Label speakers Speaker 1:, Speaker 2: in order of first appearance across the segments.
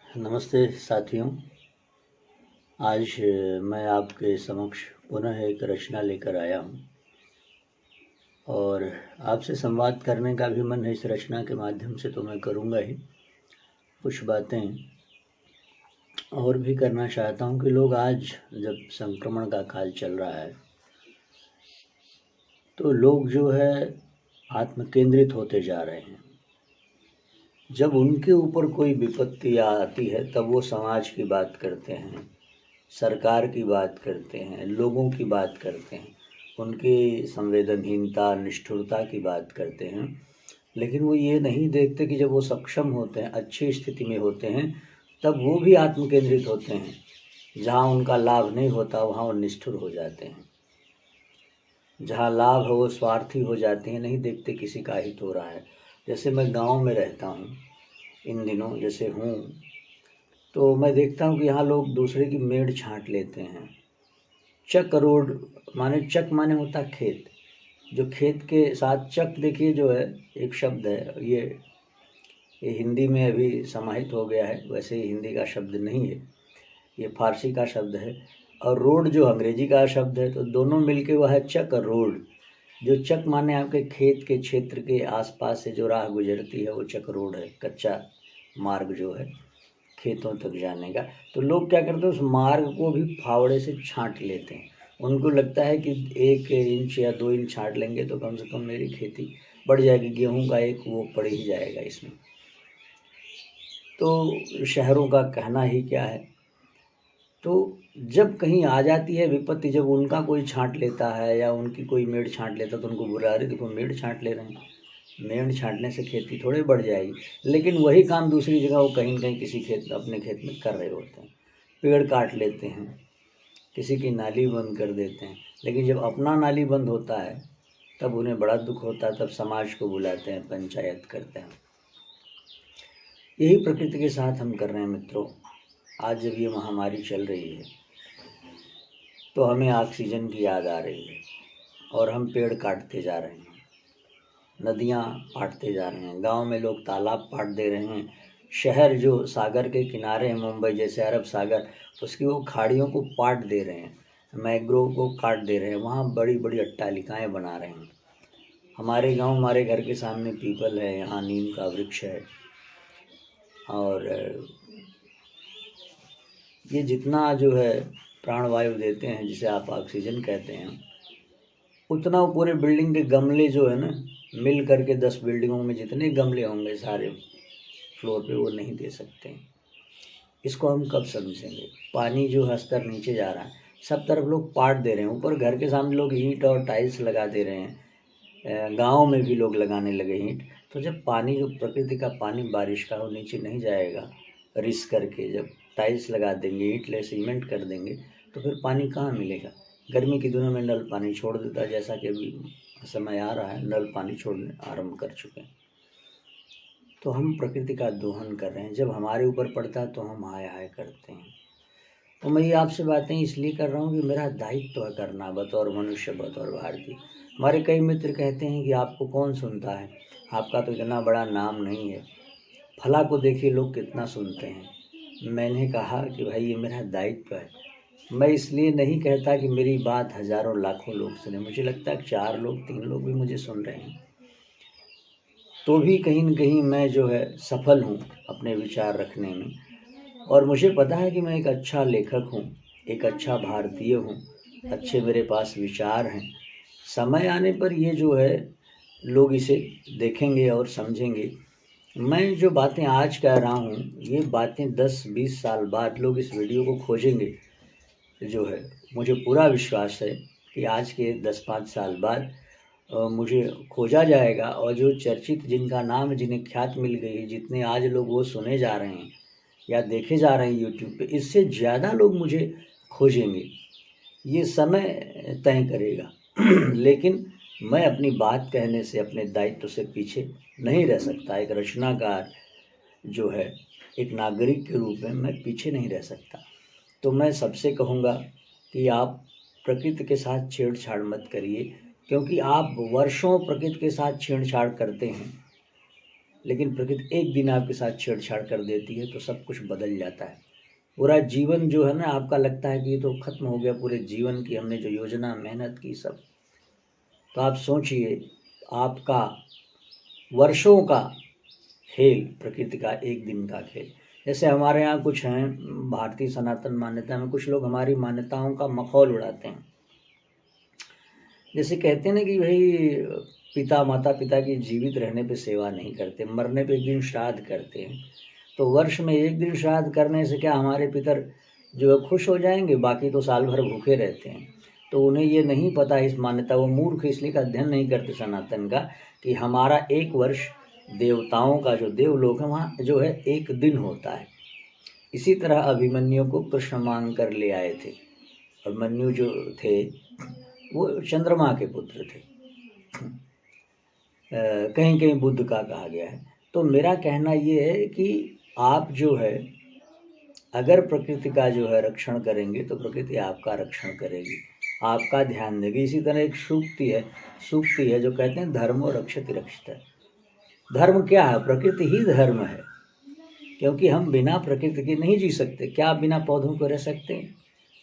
Speaker 1: नमस्ते साथियों। आज मैं आपके समक्ष पुनः एक रचना लेकर आया हूँ और आपसे संवाद करने का भी मन है। इस रचना के माध्यम से तो मैं करूँगा ही, कुछ बातें और भी करना चाहता हूँ कि लोग आज जब संक्रमण का काल चल रहा है तो लोग जो है आत्म केंद्रित होते जा रहे हैं। जब उनके ऊपर कोई विपत्ति आती है तब वो समाज की बात करते हैं, सरकार की बात करते हैं, लोगों की बात करते हैं, उनकी संवेदनहीनता निष्ठुरता की बात करते हैं। लेकिन वो ये नहीं देखते कि जब वो सक्षम होते हैं, अच्छी स्थिति में होते हैं, तब वो भी आत्मकेंद्रित होते हैं। जहाँ उनका लाभ नहीं होता वहाँ वो निष्ठुर हो जाते हैं, जहाँ लाभ है वो स्वार्थी हो जाते हैं, नहीं देखते किसी का हित हो रहा है। जैसे मैं गांव में रहता हूँ इन दिनों, जैसे हूँ, तो मैं देखता हूँ कि यहाँ लोग दूसरे की मेड़ छांट लेते हैं। चक रोड माने, चक माने होता खेत, जो खेत के साथ चक, देखिए जो है एक शब्द है, ये हिंदी में अभी समाहित हो गया है। वैसे ही हिंदी का शब्द नहीं है, ये फारसी का शब्द है। और रोड जो अंग्रेजी का शब्द है, तो दोनों मिलके वह है चक रोड। जो चक माने आपके खेत के क्षेत्र के आसपास से जो राह गुजरती है वो चक रोड है, कच्चा मार्ग जो है खेतों तक जाने का। तो लोग क्या करते हैं, उस मार्ग को भी फावड़े से छांट लेते हैं। उनको लगता है कि 1 इंच या 2 इंच छांट लेंगे तो कम से कम मेरी खेती बढ़ जाएगी, गेहूं का एक वो पड़ ही जाएगा इसमें। तो शहरों का कहना ही क्या है। तो जब कहीं आ जाती है विपत्ति, जब उनका कोई छांट लेता है या उनकी कोई मेड़ छांट लेता है तो उनको बुरा, अरे देखो मेड़ छांट ले रहे हैं, मेड़ छांटने से खेती थोड़ी बढ़ जाएगी। लेकिन वही काम दूसरी जगह वो कहीं न कहीं किसी खेत, अपने खेत में कर रहे होते हैं। पेड़ काट लेते हैं, किसी की नाली बंद कर देते हैं। लेकिन जब अपना नाली बंद होता है तब उन्हें बड़ा दुख होता है, तब समाज को बुलाते हैं, पंचायत करते हैं। यही प्रकृति के साथ हम कर रहे हैं मित्रों। आज जब ये महामारी चल रही है तो हमें ऑक्सीजन की याद आ रही है और हम पेड़ काटते जा रहे हैं, नदियाँ पाटते जा रहे हैं, गांव में लोग तालाब पाट दे रहे हैं। शहर जो सागर के किनारे हैं, मुंबई जैसे अरब सागर, उसकी वो खाड़ियों को पाट दे रहे हैं, मैंग्रोव को काट दे रहे हैं, वहाँ बड़ी बड़ी अट्टालिकाएँ बना रहे हैं। हमारे गांव, हमारे घर के सामने पीपल है, यहाँ नीम का वृक्ष है। और ये जितना जो है प्राणवायु देते हैं, जिसे आप ऑक्सीजन कहते हैं, उतना वो पूरे बिल्डिंग के गमले जो है ना, मिल करके 10 बिल्डिंगों में जितने गमले होंगे सारे फ्लोर पे, वो नहीं दे सकते। इसको हम कब समझेंगे। पानी जो है स्तर नीचे जा रहा है, सब तरफ लोग पाट दे रहे हैं, ऊपर घर के सामने लोग ईंट और टाइल्स लगा दे रहे हैं, गाँव में भी लोग लगाने लगे ईंट। तो जब पानी, जो प्रकृति का पानी बारिश का, वो नीचे नहीं जाएगा रिस करके, जब टाइल्स लगा देंगे, ईंट ले सीमेंट कर देंगे, तो फिर पानी कहाँ मिलेगा। गर्मी के दिनों में नल पानी छोड़ देता है, जैसा कि अभी समय आ रहा है, नल पानी छोड़ने आरंभ कर चुके हैं। तो हम प्रकृति का दोहन कर रहे हैं। जब हमारे ऊपर पड़ता है तो हम हाय हाय करते हैं। तो मैं ये आपसे बातें इसलिए कर रहा हूँ कि मेरा दायित्व है करना, बतौर मनुष्य, बतौर भारतीय। हमारे कई मित्र कहते हैं कि आपको कौन सुनता है, आपका तो इतना बड़ा नाम नहीं है, फला को देखिए लोग कितना सुनते हैं। मैंने कहा कि भाई ये मेरा दायित्व है। मैं इसलिए नहीं कहता कि मेरी बात हज़ारों लाखों लोग सुने, मुझे लगता है 4 लोग, 3 लोग भी मुझे सुन रहे हैं, तो भी कहीं न कहीं मैं जो है सफल हूँ अपने विचार रखने में। और मुझे पता है कि मैं एक अच्छा लेखक हूँ, एक अच्छा भारतीय हूँ, अच्छे मेरे पास विचार हैं। समय आने पर ये जो है लोग इसे देखेंगे और समझेंगे। मैं जो बातें आज कह रहा हूँ, ये बातें 10-20 साल बाद लोग इस वीडियो को खोजेंगे जो है। मुझे पूरा विश्वास है कि आज के 10-5 साल बाद मुझे खोजा जाएगा, और जो चर्चित, जिनका नाम, जिन्हें ख्यात मिल गई, जितने आज लोग वो सुने जा रहे हैं या देखे जा रहे हैं यूट्यूब पे, इससे ज़्यादा लोग मुझे खोजेंगे। ये समय तय करेगा। लेकिन मैं अपनी बात कहने से, अपने दायित्व से पीछे नहीं रह सकता। एक रचनाकार जो है, एक नागरिक के रूप में मैं पीछे नहीं रह सकता। तो मैं सबसे कहूँगा कि आप प्रकृति के साथ छेड़छाड़ मत करिए, क्योंकि आप वर्षों प्रकृति के साथ छेड़छाड़ करते हैं लेकिन प्रकृति एक दिन आपके साथ छेड़छाड़ कर देती है तो सब कुछ बदल जाता है। पूरा जीवन जो है ना, आपका लगता है कि ये तो खत्म हो गया, पूरे जीवन की हमने जो योजना मेहनत की सब। तो आप सोचिए, आपका वर्षों का खेल, प्रकृति का एक दिन का खेल। जैसे हमारे यहाँ कुछ हैं भारतीय सनातन मान्यता में, कुछ लोग हमारी मान्यताओं का मखौल उड़ाते हैं। जैसे कहते हैं ना कि भाई माता पिता की जीवित रहने पे सेवा नहीं करते, मरने पे एक दिन श्राद्ध करते हैं। तो वर्ष में एक दिन श्राद्ध करने से क्या हमारे पितर जो है खुश हो जाएंगे? बाकी तो साल भर भूखे रहते हैं। तो उन्हें ये नहीं पता इस मान्यता, वो मूर्ख इसलिए का अध्ययन नहीं करते सनातन का, कि हमारा एक वर्ष देवताओं का जो देवलोक है वहाँ जो है एक दिन होता है। इसी तरह अभिमन्यु को कृष्ण मांग कर ले आए थे। अभिमन्यु जो थे वो चंद्रमा के पुत्र थे, कहीं कहीं बुद्ध का कहा गया है। तो मेरा कहना ये है कि आप जो है अगर प्रकृति का जो है रक्षण करेंगे तो प्रकृति आपका रक्षण करेगी, आपका ध्यान देगी। इसी तरह एक सूक्ति है जो कहते हैं धर्मो रक्षति रक्षिता। धर्म क्या है? प्रकृति ही धर्म है, क्योंकि हम बिना प्रकृति के नहीं जी सकते। क्या आप बिना पौधों के रह सकते हैं?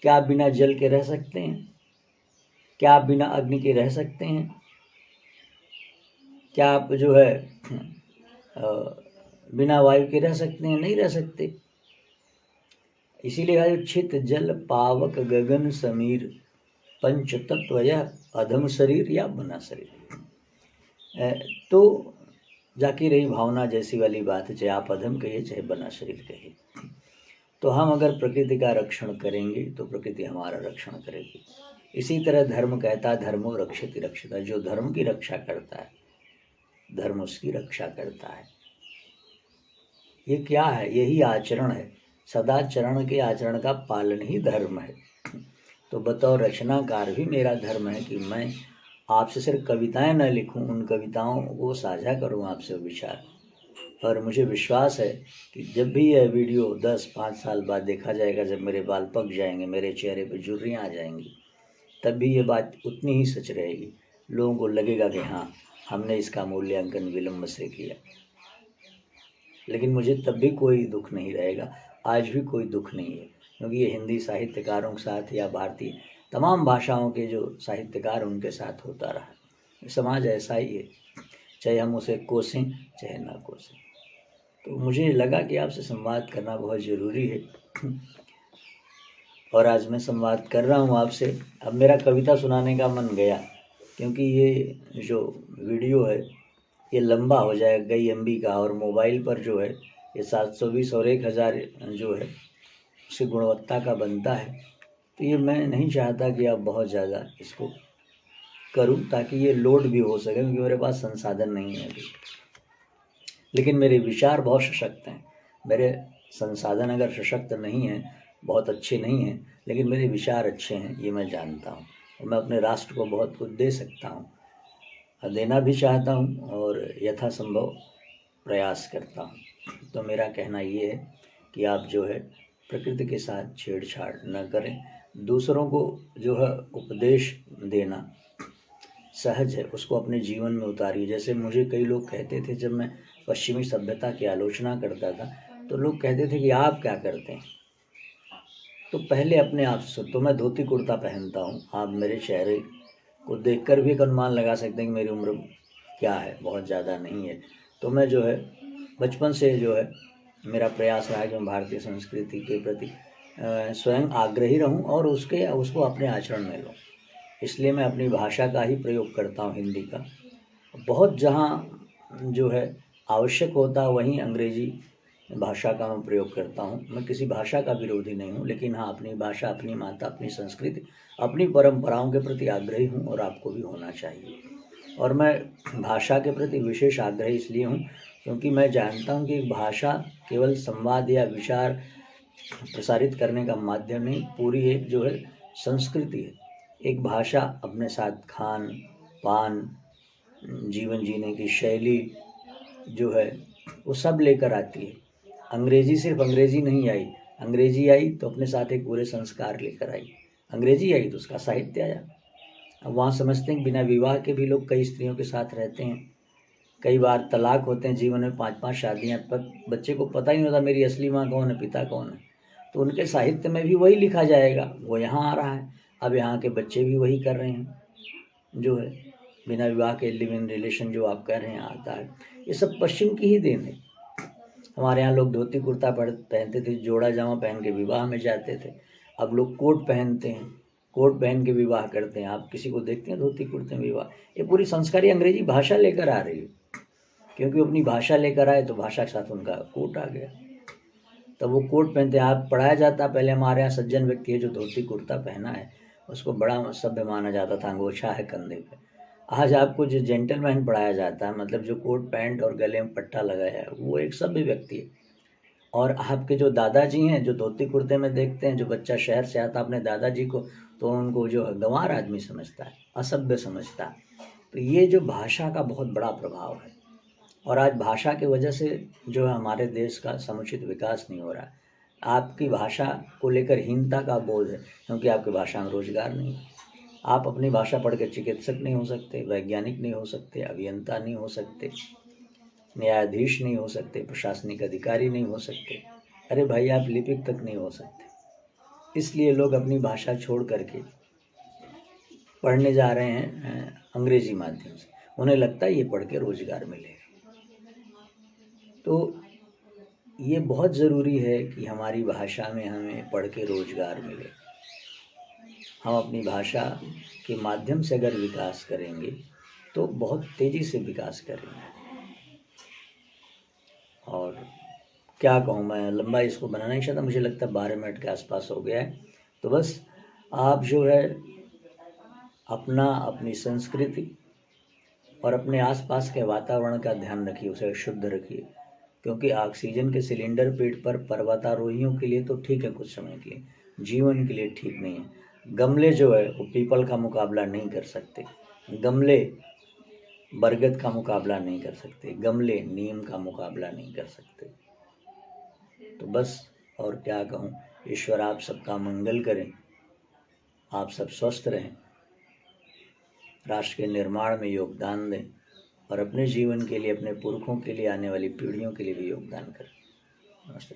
Speaker 1: क्या आप बिना जल के रह सकते हैं? क्या आप बिना अग्नि के रह सकते हैं? क्या आप जो है बिना वायु के रह सकते हैं? नहीं रह सकते। इसीलिए है छित जल पावक गगन समीर पंच तत्व या अधम शरीर या बना शरीर। तो जाकी रही भावना जैसी वाली बात है, चाहे आप अधम कहिए चाहे बना शरीर कहिए। तो हम अगर प्रकृति का रक्षण करेंगे तो प्रकृति हमारा रक्षण करेगी। इसी तरह धर्म कहता है धर्मो रक्षति रक्षिता। जो धर्म की रक्षा करता है धर्म उसकी रक्षा करता है। ये क्या है? यही आचरण है। सदाचरण के आचरण का पालन ही धर्म है। तो बतौर रचनाकार भी मेरा धर्म है कि मैं आपसे सिर्फ कविताएं न लिखूं, उन कविताओं को साझा करूं आपसे विचार। और मुझे विश्वास है कि जब भी यह वीडियो 10-5 साल बाद देखा जाएगा, जब मेरे बाल पक जाएंगे, मेरे चेहरे पे झुर्रियाँ आ जाएंगी, तब भी ये बात उतनी ही सच रहेगी। लोगों को लगेगा कि हाँ, हमने इसका मूल्यांकन विलम्ब से किया। लेकिन मुझे तब भी कोई दुख नहीं रहेगा, आज भी कोई दुख नहीं है, क्योंकि ये हिंदी साहित्यकारों के साथ या भारतीय तमाम भाषाओं के जो साहित्यकार उनके साथ होता रहा। समाज ऐसा ही है, चाहे हम उसे कोसें चाहे ना कोसें। तो मुझे लगा कि आपसे संवाद करना बहुत ज़रूरी है, और आज मैं संवाद कर रहा हूँ आपसे। अब मेरा कविता सुनाने का मन गया, क्योंकि ये जो वीडियो है ये लंबा हो जाएगा, कई MB का, और मोबाइल पर जो है ये 720 और 1000 जो है उसकी गुणवत्ता का बनता है। तो ये मैं नहीं चाहता कि आप बहुत ज़्यादा इसको करूं, ताकि ये लोड भी हो सके, क्योंकि मेरे पास संसाधन नहीं है अभी। लेकिन मेरे विचार बहुत सशक्त हैं। मेरे संसाधन अगर सशक्त नहीं हैं, बहुत अच्छे नहीं हैं, लेकिन मेरे विचार अच्छे हैं, ये मैं जानता हूँ। और मैं अपने राष्ट्र को बहुत कुछ दे सकता हूँ, देना भी चाहता हूँ और यथासंभव प्रयास करता हूँ। तो मेरा कहना ये है कि आप जो है प्रकृति के साथ छेड़छाड़ न करें। दूसरों को जो है उपदेश देना सहज है, उसको अपने जीवन में उतारिए। जैसे मुझे कई लोग कहते थे, जब मैं पश्चिमी सभ्यता की आलोचना करता था, तो लोग कहते थे कि आप क्या करते हैं। तो पहले अपने आप से, तो मैं धोती कुर्ता पहनता हूँ। आप मेरे चेहरे को देखकर भी एक अनुमान लगा सकते हैं कि मेरी उम्र क्या है, बहुत ज़्यादा नहीं है। तो मैं जो है बचपन से जो है मेरा प्रयास रहा है कि मैं भारतीय संस्कृति के प्रति स्वयं आग्रही रहूं और उसको अपने आचरण में लूँ। इसलिए मैं अपनी भाषा का ही प्रयोग करता हूँ, हिंदी का। बहुत जहाँ जो है आवश्यक होता है वहीं अंग्रेजी भाषा का मैं प्रयोग करता हूँ। मैं किसी भाषा का विरोधी नहीं हूँ, लेकिन हाँ, अपनी भाषा, अपनी माता, अपनी संस्कृति, अपनी परंपराओं के प्रति आग्रही हूँ, और आपको भी होना चाहिए। और मैं भाषा के प्रति विशेष आग्रही इसलिए हूँ क्योंकि मैं जानता हूँ कि भाषा केवल संवाद या विचार प्रसारित करने का माध्यम नहीं, पूरी एक जो है संस्कृति है। एक भाषा अपने साथ खान पान, जीवन जीने की शैली जो है वो सब लेकर आती है। अंग्रेजी सिर्फ अंग्रेजी नहीं आई, अंग्रेजी आई तो अपने साथ एक पूरे संस्कार लेकर आई। अंग्रेजी आई तो उसका साहित्य आया। अब वहाँ समझते हैं कि बिना विवाह के भी लोग कई स्त्रियों के साथ रहते हैं, कई बार तलाक होते हैं जीवन में, 5-5 शादियाँ, पर बच्चे को पता ही नहीं होता मेरी असली माँ कौन है, पिता कौन है। तो उनके साहित्य में भी वही लिखा जाएगा, वो यहाँ आ रहा है। अब यहाँ के बच्चे भी वही कर रहे हैं, जो है बिना विवाह के लिव इन रिलेशन जो आप कह रहे हैं आता है। ये सब पश्चिम की ही देन है। हमारे यहाँ लोग धोती कुर्ता पहनते थे, जोड़ा जामा पहन के विवाह में जाते थे। अब लोग कोट पहनते हैं, कोट पहन के विवाह करते हैं। आप किसी को देखते हैं धोती कुर्ते में विवाह? ये पूरी संस्कारी अंग्रेजी भाषा लेकर आ रही है, क्योंकि अपनी भाषा लेकर आए तो भाषा के साथ उनका कोट आ गया, तब वो कोट पहनते हैं। आप पढ़ाया जाता, पहले हमारे यहाँ सज्जन व्यक्ति है जो धोती कुर्ता पहना है उसको बड़ा सभ्य माना जाता था, अंगोछा है कंधे पे। आज आपको जो जेंटलमैन पढ़ाया जाता है, मतलब जो कोट पैंट और गले में पट्टा लगाया है, वो एक सभ्य व्यक्ति है। और आपके जो दादाजी हैं जो धोती कुर्ते में देखते हैं, जो बच्चा शहर से आता अपने दादाजी को, तो उनको जो गंवार आदमी समझता है, असभ्य समझता है। तो ये जो भाषा का बहुत बड़ा प्रभाव है, और आज भाषा की वजह से जो है हमारे देश का समुचित विकास नहीं हो रहा है। आपकी भाषा को लेकर हीनता का बोझ है, क्योंकि आपकी भाषा में रोजगार नहीं है। आप अपनी भाषा पढ़ के चिकित्सक नहीं हो सकते, वैज्ञानिक नहीं हो सकते, अभियंता नहीं हो सकते, न्यायाधीश नहीं हो सकते, प्रशासनिक अधिकारी नहीं हो सकते। अरे भाई, आप लिपिक तक नहीं हो सकते। इसलिए लोग अपनी भाषा छोड़ करके पढ़ने जा रहे हैं अंग्रेजी माध्यम से। उन्हें लगता है ये पढ़ के रोजगार मिलेगा। तो ये बहुत ज़रूरी है कि हमारी भाषा में हमें पढ़ के रोजगार मिले। हम अपनी भाषा के माध्यम से अगर विकास करेंगे तो बहुत तेज़ी से विकास करेंगे। और क्या कहूँ, मैं लंबा इसको बनाना नहीं चाहता, मुझे लगता है 12 मिनट के आसपास हो गया है। तो बस आप जो है अपनी संस्कृति और अपने आसपास के वातावरण का ध्यान रखिए, उसे शुद्ध रखिए। क्योंकि ऑक्सीजन के सिलेंडर पेट पर पर्वतारोहियों के लिए तो ठीक है कुछ समय के लिए, जीवन के लिए ठीक नहीं है। गमले जो है वो पीपल का मुकाबला नहीं कर सकते, गमले बरगद का मुकाबला नहीं कर सकते, गमले नीम का मुकाबला नहीं कर सकते। तो बस और क्या कहूँ, ईश्वर आप सबका मंगल करें, आप सब स्वस्थ रहें, राष्ट्र के निर्माण में योगदान दें, और अपने जीवन के लिए, अपने पुरखों के लिए, आने वाली पीढ़ियों के लिए भी योगदान करें। नमस्ते।